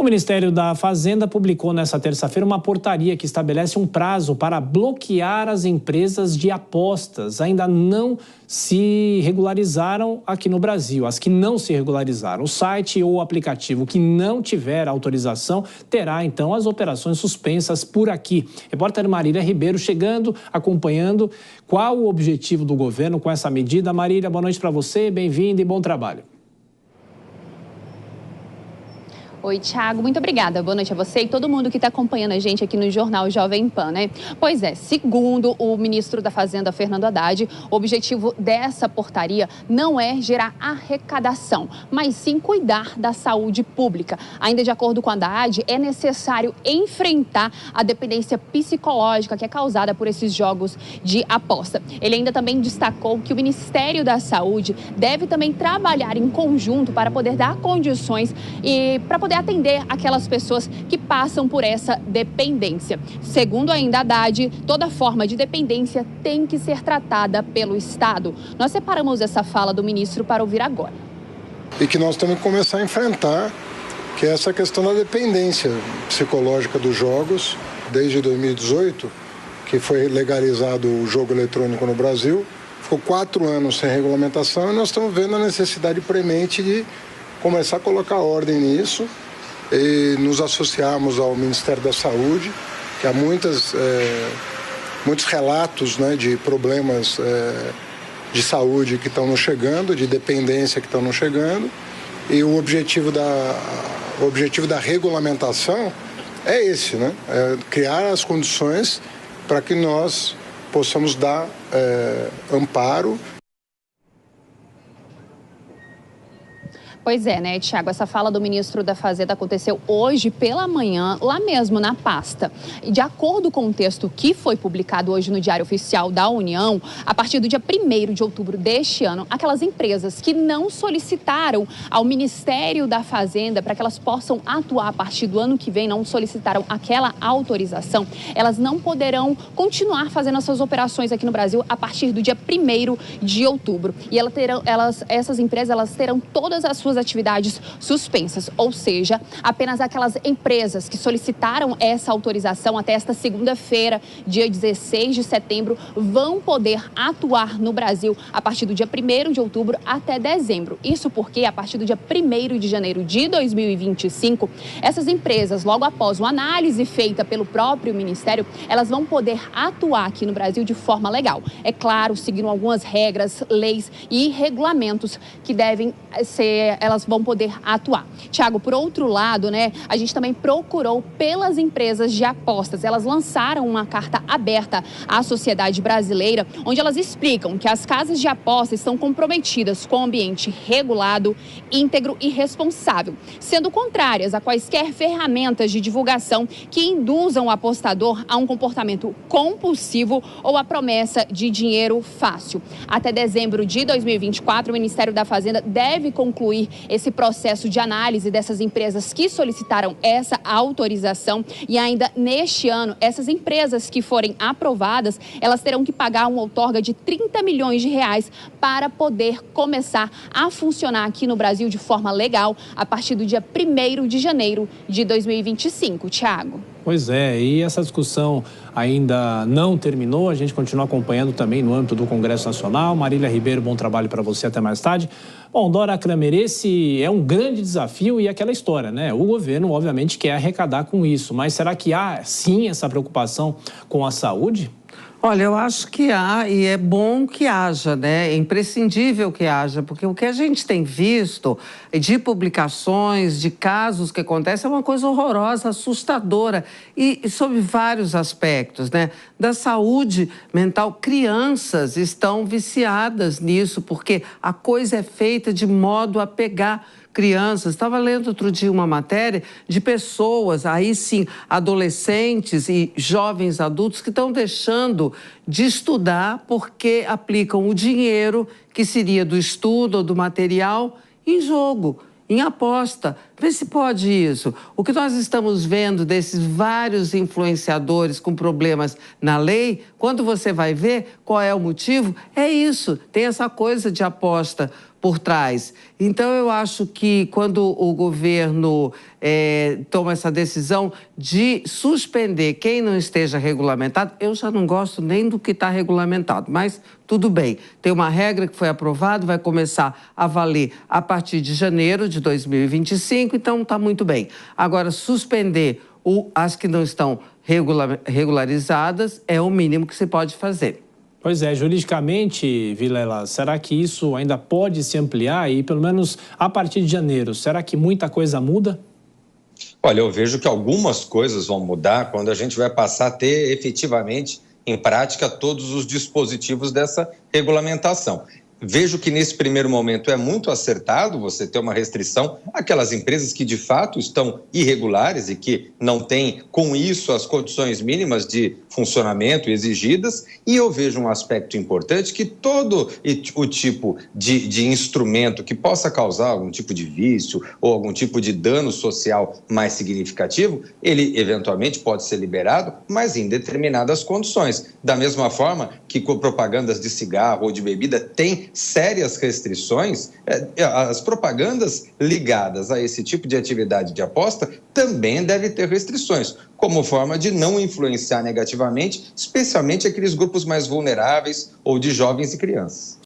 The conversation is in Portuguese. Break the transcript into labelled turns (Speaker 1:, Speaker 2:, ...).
Speaker 1: O Ministério da Fazenda publicou nesta terça-feira uma portaria que estabelece um prazo para bloquear as empresas de apostas. Ainda não se regularizaram aqui no Brasil. As que não se regularizaram, o site ou o aplicativo que não tiver autorização terá, então, as operações suspensas por aqui. Repórter Marília Ribeiro chegando, acompanhando. Qual o objetivo do governo com essa medida? Marília, boa noite para você, bem-vinda e bom trabalho.
Speaker 2: Oi, Thiago, muito obrigada. Boa noite a você e todo mundo que está acompanhando a gente aqui no Jornal Jovem Pan, né? Pois é, segundo o ministro da Fazenda, Fernando Haddad, o objetivo dessa portaria não é gerar arrecadação, mas sim cuidar da saúde pública. Ainda de acordo com Haddad, é necessário enfrentar a dependência psicológica que é causada por esses jogos de aposta. Ele ainda também destacou que o Ministério da Saúde deve também trabalhar em conjunto para poder dar condições e para poder atender aquelas pessoas que passam por essa dependência. Segundo ainda Haddad, toda forma de dependência tem que ser tratada pelo Estado. Nós separamos essa fala do ministro para ouvir agora.
Speaker 3: E que nós temos que começar a enfrentar, que é essa questão da dependência psicológica dos jogos. Desde 2018, que foi legalizado o jogo eletrônico no Brasil, ficou 4 anos sem regulamentação e nós estamos vendo a necessidade premente de começar a colocar ordem nisso e nos associarmos ao Ministério da Saúde, que há muitos relatos, né, de problemas de saúde que estão nos chegando, de dependência que estão nos chegando, e o objetivo da regulamentação é esse, né? É criar as condições para que nós possamos dar amparo.
Speaker 2: Pois é, né, Thiago? Essa fala do ministro da Fazenda aconteceu hoje pela manhã, lá mesmo na pasta. E de acordo com o texto que foi publicado hoje no Diário Oficial da União, a partir do dia 1º de outubro deste ano, aquelas empresas que não solicitaram ao Ministério da Fazenda para que elas possam atuar a partir do ano que vem, não solicitaram aquela autorização, elas não poderão continuar fazendo essas operações aqui no Brasil a partir do dia 1º de outubro. E essas empresas terão todas as suas atividades suspensas, ou seja, apenas aquelas empresas que solicitaram essa autorização até esta segunda-feira, dia 16 de setembro, vão poder atuar no Brasil a partir do dia 1º de outubro até dezembro. Isso porque, a partir do dia 1º de janeiro de 2025, essas empresas, logo após uma análise feita pelo próprio Ministério, elas vão poder atuar aqui no Brasil de forma legal. É claro, seguindo algumas regras, leis e regulamentos que devem ser, elas vão poder atuar. Thiago, por outro lado, né, a gente também procurou pelas empresas de apostas. Elas lançaram uma carta aberta à sociedade brasileira, onde elas explicam que as casas de apostas estão comprometidas com o ambiente regulado, íntegro e responsável, sendo contrárias a quaisquer ferramentas de divulgação que induzam o apostador a um comportamento compulsivo ou a promessa de dinheiro fácil. Até dezembro de 2024, o Ministério da Fazenda deve concluir esse processo de análise dessas empresas que solicitaram essa autorização e ainda neste ano, essas empresas que forem aprovadas, elas terão que pagar uma outorga de 30 milhões de reais para poder começar a funcionar aqui no Brasil de forma legal a partir do dia 1º de janeiro de 2025. Thiago.
Speaker 1: Pois é, e essa discussão ainda não terminou, a gente continua acompanhando também no âmbito do Congresso Nacional. Marília Ribeiro, bom trabalho para você, até mais tarde. Bom, Dora Kramer, esse é um grande desafio e aquela história, né? O governo, obviamente, quer arrecadar com isso, mas será que há, sim, essa preocupação com a saúde?
Speaker 4: Olha, eu acho que há e é bom que haja, né? É imprescindível que haja, porque o que a gente tem visto de publicações, de casos que acontecem, é uma coisa horrorosa, assustadora e sob vários aspectos, né? Da saúde mental, crianças estão viciadas nisso, porque a coisa é feita de modo a pegar crianças. Estava lendo outro dia uma matéria de pessoas, aí sim, adolescentes e jovens adultos que estão deixando de estudar porque aplicam o dinheiro que seria do estudo ou do material em jogo, em aposta. Vê se pode isso. O que nós estamos vendo desses vários influenciadores com problemas na lei, quando você vai ver qual é o motivo, é isso. Tem essa coisa de aposta por trás. Então, eu acho que quando o governo toma essa decisão de suspender quem não esteja regulamentado, eu já não gosto nem do que está regulamentado, mas tudo bem. Tem uma regra que foi aprovada, vai começar a valer a partir de janeiro de 2025, então está muito bem. Agora, suspender as que não estão regularizadas é o mínimo que se pode fazer.
Speaker 1: Pois é, juridicamente, Vilela, será que isso ainda pode se ampliar e, pelo menos a partir de janeiro, será que muita coisa muda?
Speaker 5: Olha, eu vejo que algumas coisas vão mudar quando a gente vai passar a ter efetivamente em prática todos os dispositivos dessa regulamentação. Vejo que nesse primeiro momento é muito acertado você ter uma restrição àquelas empresas que de fato estão irregulares e que não têm com isso as condições mínimas de funcionamento exigidas, e eu vejo um aspecto importante que todo o tipo de instrumento que possa causar algum tipo de vício ou algum tipo de dano social mais significativo, ele eventualmente pode ser liberado, mas em determinadas condições. Da mesma forma que com propagandas de cigarro ou de bebida tem sérias restrições, as propagandas ligadas a esse tipo de atividade de aposta também devem ter restrições, como forma de não influenciar negativamente, especialmente aqueles grupos mais vulneráveis ou de jovens e crianças.